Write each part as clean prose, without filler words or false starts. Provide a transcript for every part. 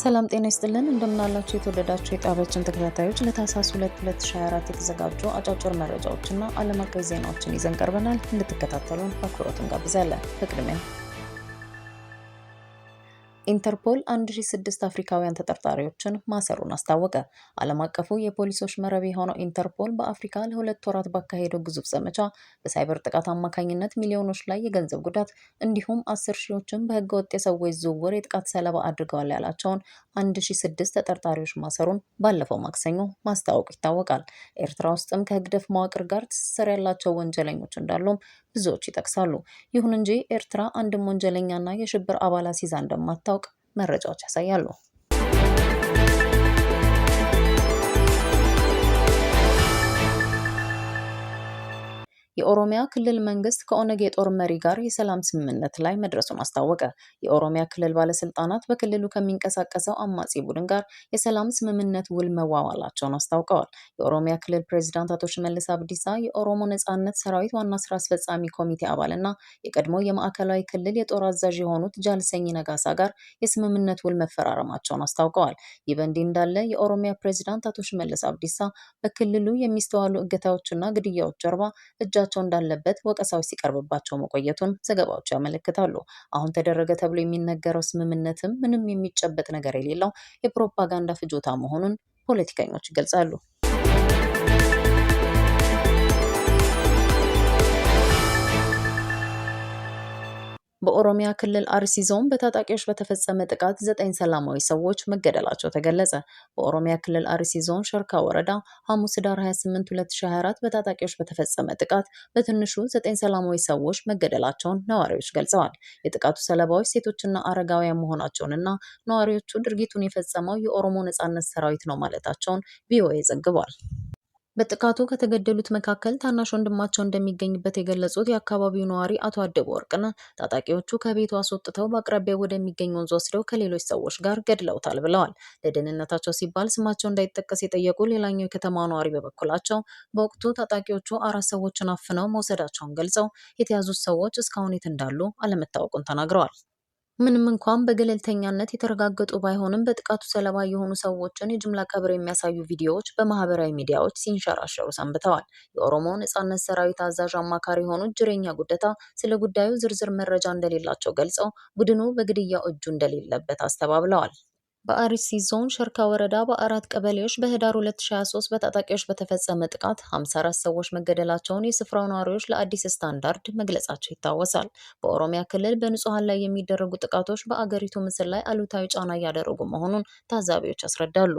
ሰላም ጤና ይስጥልን እንደምናላችሁ የተወደዳችሁ የጣቢያችን ተከታታዮች ለታህሳስ 2 2024 የተዘጋጁ አጫጭር መረጃዎችና ዓለም አቀፍ ዜናዎችን ይዘን ቀርበናል። እንድትከታተሉን በአክብሮት እንጋብዛለን። በቅድሚያ ኢንተርፖል 1006 አፍሪካውያን ተጠርጣሪዎችን ማሰሩን አስታወቀ። ዓለም አቀፉ የፖሊሶች መረብ የሆነው ኢንተርፖል በአፍሪካ ለ2 ወራት ባካሄደው ግዙፍ ዘመቻ በሳይበር ጥቃት አማካኝነት ሚሊዮኖች ላይ የገንዘብ ጉዳት እንዲሁም 10 ሺዎችን በህገወጥ የሰዎች ዝውውር የጥቃት ሰለባ አድርገዋል ያላቸውን 1006 ተጠርጣሪዎች ማሰሩን ባለፈው ማክሰኞ ማስታወቁ ይታወቃል። ኤርትራ ውስጥም ከህግደፍ መዋቅር ጋር ትስስር ያላቸው ወንጀለኞች እንዳሉም ብዙዎች ይጠቅሳሉ። ይሁን እንጂ ኤርትራ አንድም ወንጀለኛና የሽብር አባላት ይዛ እንደማታውቅ መረጃዎች ያሳያሉ። የኦሮሚያ ክልል መንግስት ከኦነግ የጦር መሪ ጋር የሰላም ስምምነት ላይ መድረሱን አስታወቀ። የኦሮሚያ ክልል ባለስልጣናት በክልሉ ከሚንቀሳቀሰው አማጺ ቡድን ጋር የሰላም ስምምነት ውል መዋዋላቸውን አስታውቀዋል። የኦሮሚያ ክልል ፕሬዚዳንት አቶ ሽመልስ አብዲሳ የኦሮሞ ነጻነት ሰራዊት ዋና ስራ አስፈጻሚ ኮሚቴ አባልና የቀድሞ የማዕከላዊ ክልል የጦር አዛዥ የሆኑት ጃልሰኝ ነጋሳ ጋር የስምምነት ውል መፈራረማቸውን አስታውቀዋል። ይህ በእንዲህ እንዳለ የኦሮሚያ ፕሬዚዳንት አቶ ሽመልስ አብዲሳ በክልሉ የሚስተዋሉ እገታዎችና ግድያዎች ጀርባ እጃቸው እንዳለበት ወቀሳዎች ሲቀርብባቸው መቆየቱን ዘገባዎች ያመለክታሉ። አሁን ተደረገ ተብሎ የሚነገረው ስምምነትም ምንም የሚጨበጥ ነገር የሌለው የፕሮፓጋንዳ ፍጆታ መሆኑን ፖለቲከኞች ይገልጻሉ። በኦሮሚያ ክልል አርሲ ዞን በታጣቂዎች በተፈጸመ ጥቃት 9 ሰላማዊ ሰዎች መገደላቸው ተገለጸ። በኦሮሚያ ክልል አርሲ ዞን ሸርካ ወረዳ ሐሙስ ዳር 28 2024 በታጣቂዎች በተፈጸመ ጥቃት በትንሹ 9 ሰላማዊ ሰዎች መገደላቸውን ነዋሪዎች ገልጸዋል። የጥቃቱ ሰለባዎች ሴቶችና አረጋውያን መሆናቸውንና ነዋሪዎቹ ድርጊቱን የፈጸመው የኦሮሞ ነጻነት ሰራዊት ነው ማለታቸውን ቪኦኤ ዘግቧል። በጥቃቱ ከተገደሉት መካከል ታናሽ ወንድማቸው እንደሚገኝበት የገለጹት የአካባቢው ነዋሪ አቶ አደቡ ወርቅነህ ታጣቂዎቹ ከቤቱ አስወጥተው በአቅራቢያው ወደሚገኝ ወንዝ ወስደው ከሌሎች ሰዎች ጋር ገድለውታል ብለዋል። ለደህንነታቸው ሲባል ስማቸው እንዳይጠቀስ የጠየቁ ሌላኛው የከተማ ነዋሪ በበኩላቸው በወቅቱ ታጣቂዎቹ 4 ሰዎችን አፍነው መውሰዳቸውን ገልጸው የተያዙት ሰዎች እስካሁን የት እንዳሉ አለመታወቁን ተናግረዋል። ምንም እንኳን በገለልተኛነት የተረጋገጡ ባይሆንም በጥቃቱ ሰለባ የሆኑ ሰዎችን የጅምላ ቀብር የሚያሳዩ ቪዲዮዎች በማህበራዊ ሚዲያዎች ሲንሸራሸሩ ሰንብተዋል። የኦሮሞ ነጻነት ሰራዊት አዛዥ አማካሪ የሆኑት ጅሬኛ ጉደታ ስለ ጉዳዩ ዝርዝር መረጃ እንደሌላቸው ገልጸው ቡድኑ በግድያው እጁ እንደሌለበት አስተባብለዋል። በአርሲ ዞን ሸርካ ወረዳ በ4 ቀበሌዎች በህዳር 2023 በታጣቂዎች በተፈጸመ ጥቃት 54 ሰዎች መገደላቸውን የስፍራው ነዋሪዎች ለአዲስ ስታንዳርድ መግለጻቸው ይታወሳል። በኦሮሚያ ክልል በንጹሃን ላይ የሚደረጉ ጥቃቶች በአገሪቱ ምስል ላይ አሉታዊ ጫና እያደረጉ መሆኑን ታዛቢዎች ያስረዳሉ።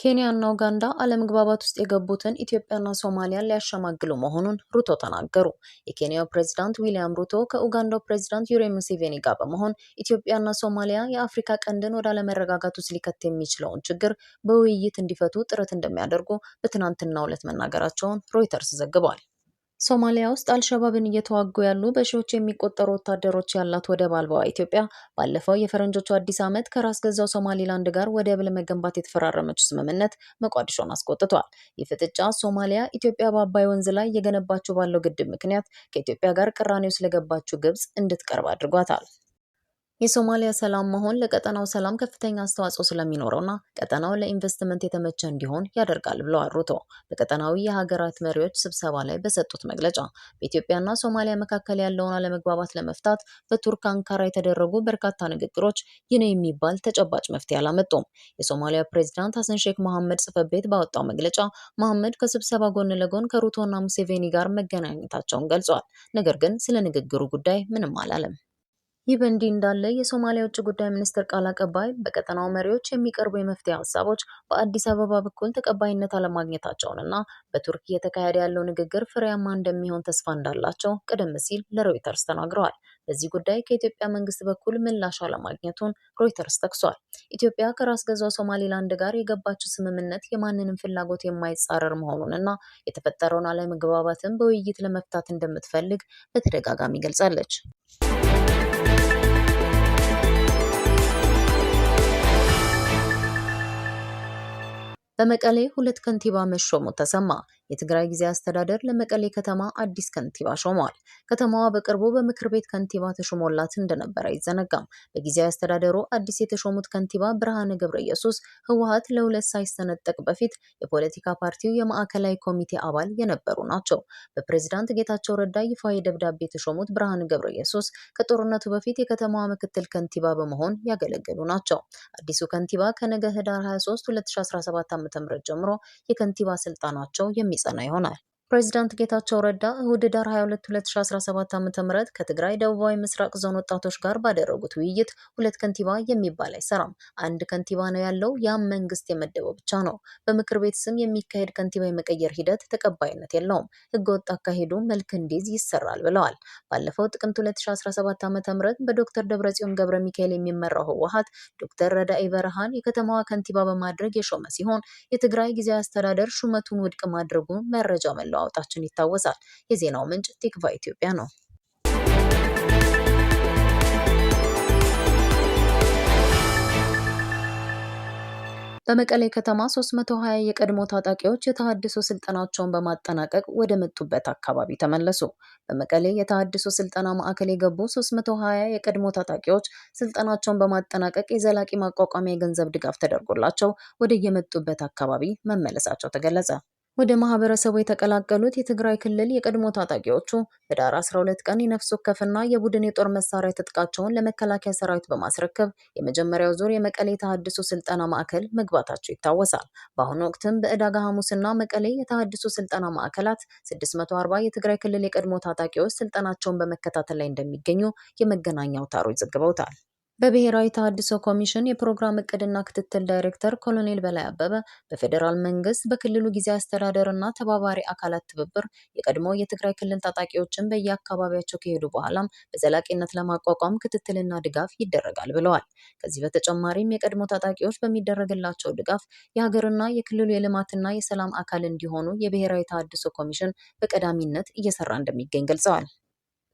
ኬንያ እና ኡጋንዳ አለመግባባት ውስጥ የገቡትን ኢትዮጵያና ሶማሊያን ሊያሸማግሉ መሆኑን ሩቶ ተናገሩ። የኬንያው ፕሬዝዳንት ዊሊያም ሩቶ ከኡጋንዳው ፕሬዝዳንት ዩዌሪ ሙሴቬኒ ጋር በመሆን ኢትዮጵያና ሶማሊያ የአፍሪካ ቀንድን ወደ አለመረጋጋት ውስጥ ሊከት የሚችለውን ችግር በውይይት እንዲፈቱ ጥረት እንደሚያደርጉ በትናንትናው ዕለት መናገራቸውን ሮይተርስ ዘግቧል። ሶማሊያ ውስጥ አልሸባብን እየተዋጉ ያሉ በሺዎች የሚቆጠሩ ወታደሮች ያላት ወደብ አልባዋ ኢትዮጵያ ባለፈው የፈረንጆቹ አዲስ ዓመት ከራስ ገዛው ሶማሊላንድ ጋር ወደብ ለመገንባት የተፈራረመችው ስምምነት ሞቃዲሾን አስቆጥቷል። ይህ ፍጥጫ ሶማሊያ ኢትዮጵያ በአባይ ወንዝ ላይ እየገነባችው ባለው ግድብ ምክንያት ከኢትዮጵያ ጋር ቅራኔው ስለገባችው ግብጽ እንድትቀርብ አድርጓታል። የሶማሊያ ሰላም መሆን ለቀጠናው ሰላም ከፍተኛ አስተዋጽኦ ስለሚኖረውና ቀጠናው ለኢንቨስትመንት የተመቸ እንዲሆን ያደርጋል ብለዋል ሩቶ በቀጠናዊ የሀገራት መሪዎች ስብሰባ ላይ በሰጡት መግለጫ። በኢትዮጵያና ሶማሊያ መካከል ያለውን አለመግባባት ለመፍታት በቱርክ አንካራ የተደረጉ በርካታ ንግግሮች ይህ ነው የሚባል ተጨባጭ መፍትሄ አላመጡም። የሶማሊያ ፕሬዝዳንት ሐሰን ሼክ መሐመድ ጽሕፈት ቤት ባወጣው መግለጫ መሐመድ ከስብሰባ ጎን ለጎን ከሩቶና ሙሴቬኒ ጋር መገናኘታቸውን ገልጿል። ነገር ግን ስለ ንግግሩ ጉዳይ ምንም አላለም። ይህ በእንዲህ እንዳለ የሶማሊያ ውጭ ጉዳይ ሚኒስትር ቃል አቀባይ በቀጠናው መሪዎች የሚቀርቡ የመፍትሄ ሀሳቦች በአዲስ አበባ በኩል ተቀባይነት አለማግኘታቸውንና በቱርክ እየተካሄደ ያለው ንግግር ፍሬያማ እንደሚሆን ተስፋ እንዳላቸው ቀደም ሲል ለሮይተርስ ተናግረዋል። በዚህ ጉዳይ ከኢትዮጵያ መንግስት በኩል ምላሽ አለማግኘቱን ሮይተርስ ጠቅሷል። ኢትዮጵያ ከራስ ገዛው ሶማሊላንድ ጋር የገባችው ስምምነት የማንንም ፍላጎት የማይጻረር መሆኑንና የተፈጠረውን አለመግባባትን በውይይት ለመፍታት እንደምትፈልግ በተደጋጋሚ ገልጻለች። በመቀሌ 2 ከንቲባ መሾሙ ተሰማ። የትግራይ ጊዜያዊ አስተዳደር ለመቀሌ ከተማ አዲስ ከንቲባ ሾመዋል። ከተማዋ በቅርቡ በምክር ቤት ከንቲባ ተሾሞላት እንደነበረ አይዘነጋም። በጊዜያዊ አስተዳደሩ አዲስ የተሾሙት ከንቲባ ብርሃነ ገብረኢየሱስ ህወሓት ለሁለት ሳይሰነጠቅ በፊት የፖለቲካ ፓርቲው የማዕከላዊ ኮሚቴ አባል የነበሩ ናቸው። በፕሬዝዳንት ጌታቸው ረዳ ይፋዊ ደብዳቤ የተሾሙት ብርሃነ ገብረኢየሱስ ከጦርነቱ በፊት የከተማዋ ምክትል ከንቲባ በመሆን ያገለገሉ ናቸው። አዲሱ ከንቲባ ከነገ ህዳር 23 2017 ዓ.ም ጀምሮ የከንቲባ ስልጣናቸው የሚጸና ይሆናል። ፕሬዚዳንት ጌታቸው ረዳ እሁድ ህዳር 22 2017 ዓ.ም ከትግራይ ደቡባዊ ምስራቅ ዞን ወጣቶች ጋር ባደረጉት ውይይት ሁለት ከንቲባ የሚባል አይሰራም፣ አንድ ከንቲባ ነው ያለው፣ ያም መንግስት የመደበው ብቻ ነው። በምክር ቤት ስም የሚካሄድ ከንቲባ የመቀየር ሂደት ተቀባይነት የለውም፣ ህገወጥ አካሄዱ መልክ እንዲይዝ ይሰራል ብለዋል። ባለፈው ጥቅምት 2017 ዓ.ም በዶክተር ደብረጽዮን ገብረ ሚካኤል የሚመራው ህወሓት ዶክተር ረዳኢ በርሃን የከተማዋ ከንቲባ በማድረግ የሾመ ሲሆን የትግራይ ጊዜያዊ አስተዳደር ሹመቱን ውድቅ ማድረጉን መረጃ መለዋወጣችን ይታወሳል። የዜናው ምንጭ ቲክቫ ኢትዮጵያ ነው። በመቀሌ ከተማ 320 የቀድሞ ታጣቂዎች የተሃድሶ ስልጠናቸውን በማጠናቀቅ ወደ መጡበት አካባቢ ተመለሱ። በመቀሌ የተሃድሶ ስልጠና ማዕከል የገቡ 320 የቀድሞ ታጣቂዎች ስልጠናቸውን በማጠናቀቅ የዘላቂ ማቋቋሚያ የገንዘብ ድጋፍ ተደርጎላቸው ወደ የመጡበት አካባቢ መመለሳቸው ተገለጸ። ወደ ማህበረሰቡ የተቀላቀሉት የትግራይ ክልል የቀድሞ ታጣቂዎቹ ህዳር 12 ቀን የነፍስ ወከፍና የቡድን የጦር መሳሪያ ትጥቃቸውን ለመከላከያ ሰራዊት በማስረከብ የመጀመሪያው ዙር የመቀሌ ተሃድሶ ስልጠና ማዕከል መግባታቸው ይታወሳል። በአሁኑ ወቅትም በዕዳጋ ሐሙስና መቀሌ የተሃድሶ ስልጠና ማዕከላት 640 የትግራይ ክልል የቀድሞ ታጣቂዎች ስልጠናቸውን በመከታተል ላይ እንደሚገኙ የመገናኛ አውታሮች ዘግበውታል። በብሔራዊ ተሃድሶ ኮሚሽን የፕሮግራም እቅድና ክትትል ዳይሬክተር ኮሎኔል በላይ አበበ በፌዴራል መንግስት በክልሉ ጊዜያዊ አስተዳደርና ተባባሪ አካላት ትብብር የቀድሞ የትግራይ ክልል ታጣቂዎችን በየአካባቢያቸው ከሄዱ በኋላም በዘላቂነት ለማቋቋም ክትትልና ድጋፍ ይደረጋል ብለዋል። ከዚህ በተጨማሪም የቀድሞ ታጣቂዎች በሚደረግላቸው ድጋፍ የሀገርና የክልሉ የልማትና የሰላም አካል እንዲሆኑ የብሔራዊ ተሃድሶ ኮሚሽን በቀዳሚነት እየሰራ እንደሚገኝ ገልጸዋል።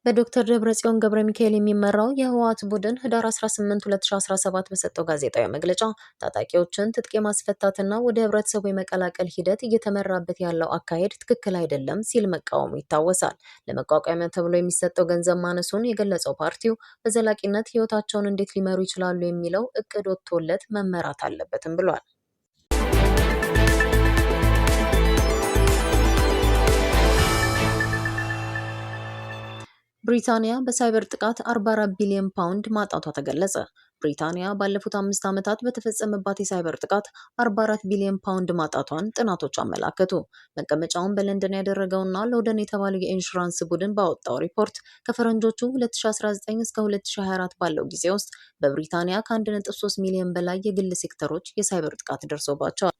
በዶክተር ደብረጽዮን ገብረ ሚካኤል የሚመራው የህወሓት ቡድን ህዳር 18 2017 በሰጠው ጋዜጣዊ መግለጫ ታጣቂዎችን ትጥቅ የማስፈታትና ወደ ህብረተሰቡ የመቀላቀል ሂደት እየተመራበት ያለው አካሄድ ትክክል አይደለም ሲል መቃወሙ ይታወሳል። ለመቋቋሚያ ተብሎ የሚሰጠው ገንዘብ ማነሱን የገለጸው ፓርቲው በዘላቂነት ህይወታቸውን እንዴት ሊመሩ ይችላሉ የሚለው እቅድ ወጥቶለት መመራት አለበትም ብሏል። ብሪታንያ በሳይበር ጥቃት 44 ቢሊዮን ፓውንድ ማጣቷ ተገለጸ። ብሪታንያ ባለፉት 5 ዓመታት በተፈጸመባት የሳይበር ጥቃት 44 ቢሊዮን ፓውንድ ማጣቷን ጥናቶች አመላከቱ። መቀመጫውን በለንደን ያደረገውና ሎደን የተባለው የኢንሹራንስ ቡድን ባወጣው ሪፖርት ከፈረንጆቹ 2019 እስከ 2024 ባለው ጊዜ ውስጥ በብሪታንያ ከ1.3 ሚሊዮን በላይ የግል ሴክተሮች የሳይበር ጥቃት ደርሶባቸዋል።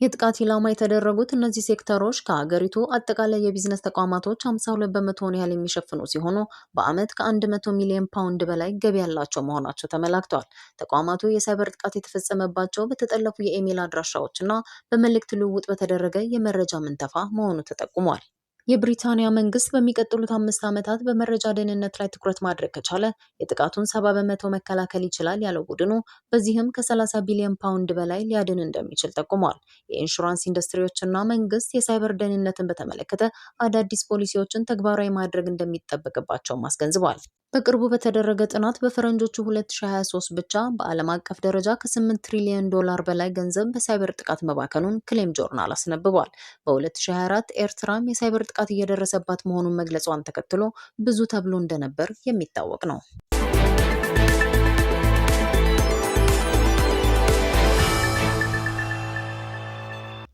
የጥቃት ኢላማ የተደረጉት እነዚህ ሴክተሮች ከሀገሪቱ አጠቃላይ የቢዝነስ ተቋማቶች 52 በመቶውን ያህል የሚሸፍኑ ሲሆኑ በዓመት ከ100 ሚሊዮን ፓውንድ በላይ ገቢ ያላቸው መሆናቸው ተመላክተዋል። ተቋማቱ የሳይበር ጥቃት የተፈጸመባቸው በተጠለፉ የኢሜል አድራሻዎችና በመልእክት ልውውጥ በተደረገ የመረጃ ምንተፋ መሆኑ ተጠቁሟል። የብሪታንያ መንግስት በሚቀጥሉት 5 ዓመታት በመረጃ ደህንነት ላይ ትኩረት ማድረግ ከቻለ የጥቃቱን 70 በመቶ መከላከል ይችላል ያለው ቡድኑ በዚህም ከ30 ቢሊዮን ፓውንድ በላይ ሊያድን እንደሚችል ጠቁሟል። የኢንሹራንስ ኢንዱስትሪዎችና መንግስት የሳይበር ደህንነትን በተመለከተ አዳዲስ ፖሊሲዎችን ተግባራዊ ማድረግ እንደሚጠበቅባቸውም አስገንዝቧል። በቅርቡ በተደረገ ጥናት በፈረንጆቹ 2023 ብቻ በዓለም አቀፍ ደረጃ ከ8 ትሪሊዮን ዶላር በላይ ገንዘብ በሳይበር ጥቃት መባከኑን ክሌም ጆርናል አስነብቧል። በ2024 ኤርትራም የሳይበር ጥቃት እየደረሰባት መሆኑን መግለጿን ተከትሎ ብዙ ተብሎ እንደነበር የሚታወቅ ነው።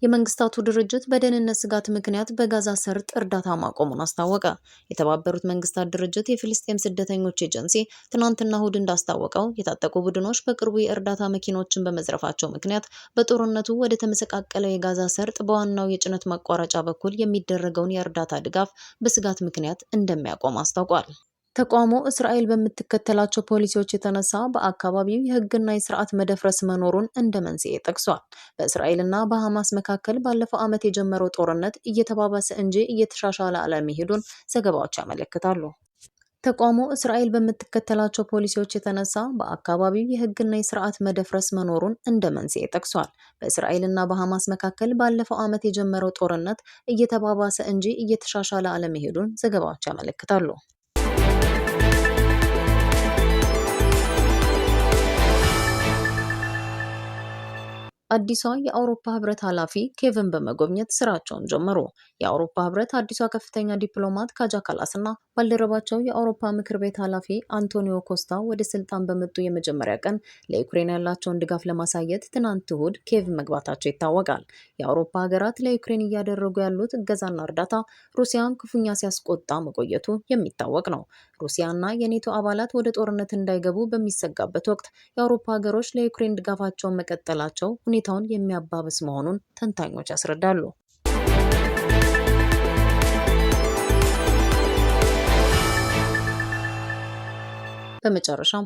የመንግስታቱ ድርጅት በደህንነት ስጋት ምክንያት በጋዛ ሰርጥ እርዳታ ማቆሙን አስታወቀ። የተባበሩት መንግስታት ድርጅት የፍልስጤም ስደተኞች ኤጀንሲ ትናንትና እሁድ እንዳስታወቀው የታጠቁ ቡድኖች በቅርቡ የእርዳታ መኪኖችን በመዝረፋቸው ምክንያት በጦርነቱ ወደ ተመሰቃቀለው የጋዛ ሰርጥ በዋናው የጭነት ማቋረጫ በኩል የሚደረገውን የእርዳታ ድጋፍ በስጋት ምክንያት እንደሚያቆም አስታውቋል። ተቋሙ እስራኤል በምትከተላቸው ፖሊሲዎች የተነሳ በአካባቢው የህግና የስርዓት መደፍረስ መኖሩን እንደ መንስኤ ጠቅሷል። በእስራኤልና በሐማስ መካከል ባለፈው ዓመት የጀመረው ጦርነት እየተባባሰ እንጂ እየተሻሻለ አለመሄዱን ዘገባዎች ያመለክታሉ። ተቋሙ እስራኤል በምትከተላቸው ፖሊሲዎች የተነሳ በአካባቢው የሕግና የስርዓት መደፍረስ መኖሩን እንደ መንስኤ ጠቅሷል። በእስራኤልና በሐማስ መካከል ባለፈው ዓመት የጀመረው ጦርነት እየተባባሰ እንጂ እየተሻሻለ አለመሄዱን ዘገባዎች ያመለክታሉ። አዲሷ የአውሮፓ ህብረት ኃላፊ ኬቭን በመጎብኘት ስራቸውን ጀመሩ። የአውሮፓ ህብረት አዲሷ ከፍተኛ ዲፕሎማት ካጃ ካላስ እና ባልደረባቸው የአውሮፓ ምክር ቤት ኃላፊ አንቶኒዮ ኮስታ ወደ ስልጣን በመጡ የመጀመሪያ ቀን ለዩክሬን ያላቸውን ድጋፍ ለማሳየት ትናንት እሁድ ኬቭ መግባታቸው ይታወቃል። የአውሮፓ ሀገራት ለዩክሬን እያደረጉ ያሉት እገዛና እርዳታ ሩሲያን ክፉኛ ሲያስቆጣ መቆየቱ የሚታወቅ ነው። ሩሲያና የኔቶ አባላት ወደ ጦርነት እንዳይገቡ በሚሰጋበት ወቅት የአውሮፓ ሀገሮች ለዩክሬን ድጋፋቸውን መቀጠላቸው ሁኔታውን የሚያባብስ መሆኑን ተንታኞች ያስረዳሉ። በመጨረሻም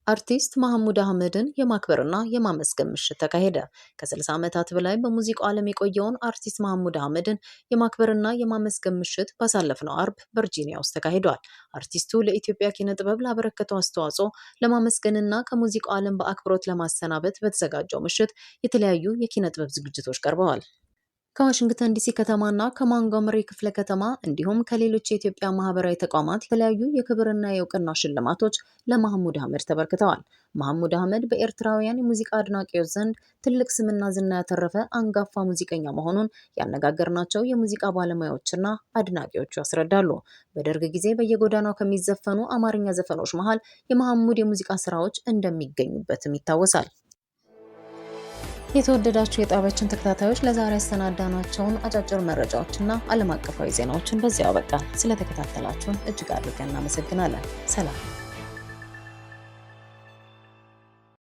አርቲስት መሐሙድ አህመድን የማክበርና የማመስገን ምሽት ተካሄደ። ከ60 ዓመታት በላይ በሙዚቃው ዓለም የቆየውን አርቲስት መሐሙድ አህመድን የማክበርና የማመስገን ምሽት ባሳለፍነው አርብ ቨርጂኒያ ውስጥ ተካሂዷል። አርቲስቱ ለኢትዮጵያ ኪነ ጥበብ ላበረከተው አስተዋጽኦ ለማመስገንና ከሙዚቃው ዓለም በአክብሮት ለማሰናበት በተዘጋጀው ምሽት የተለያዩ የኪነ ጥበብ ዝግጅቶች ቀርበዋል። ከዋሽንግተን ዲሲ ከተማና ከሞንጎመሪ ክፍለ ከተማ እንዲሁም ከሌሎች የኢትዮጵያ ማህበራዊ ተቋማት የተለያዩ የክብርና የእውቅና ሽልማቶች ለመሐሙድ አህመድ ተበርክተዋል። መሐሙድ አህመድ በኤርትራውያን የሙዚቃ አድናቂዎች ዘንድ ትልቅ ስምና ዝና ያተረፈ አንጋፋ ሙዚቀኛ መሆኑን ያነጋገርናቸው የሙዚቃ ባለሙያዎችና አድናቂዎቹ ያስረዳሉ። በደርግ ጊዜ በየጎዳናው ከሚዘፈኑ አማርኛ ዘፈኖች መሃል የመሐሙድ የሙዚቃ ስራዎች እንደሚገኙበትም ይታወሳል። የተወደዳችሁ የጣቢያችን ተከታታዮች ለዛሬ ያሰናዳናቸውን አጫጭር መረጃዎችና ዓለም አቀፋዊ ዜናዎችን በዚያው አበቃን። ስለተከታተላችሁን እጅግ አድርገን እናመሰግናለን። ሰላም።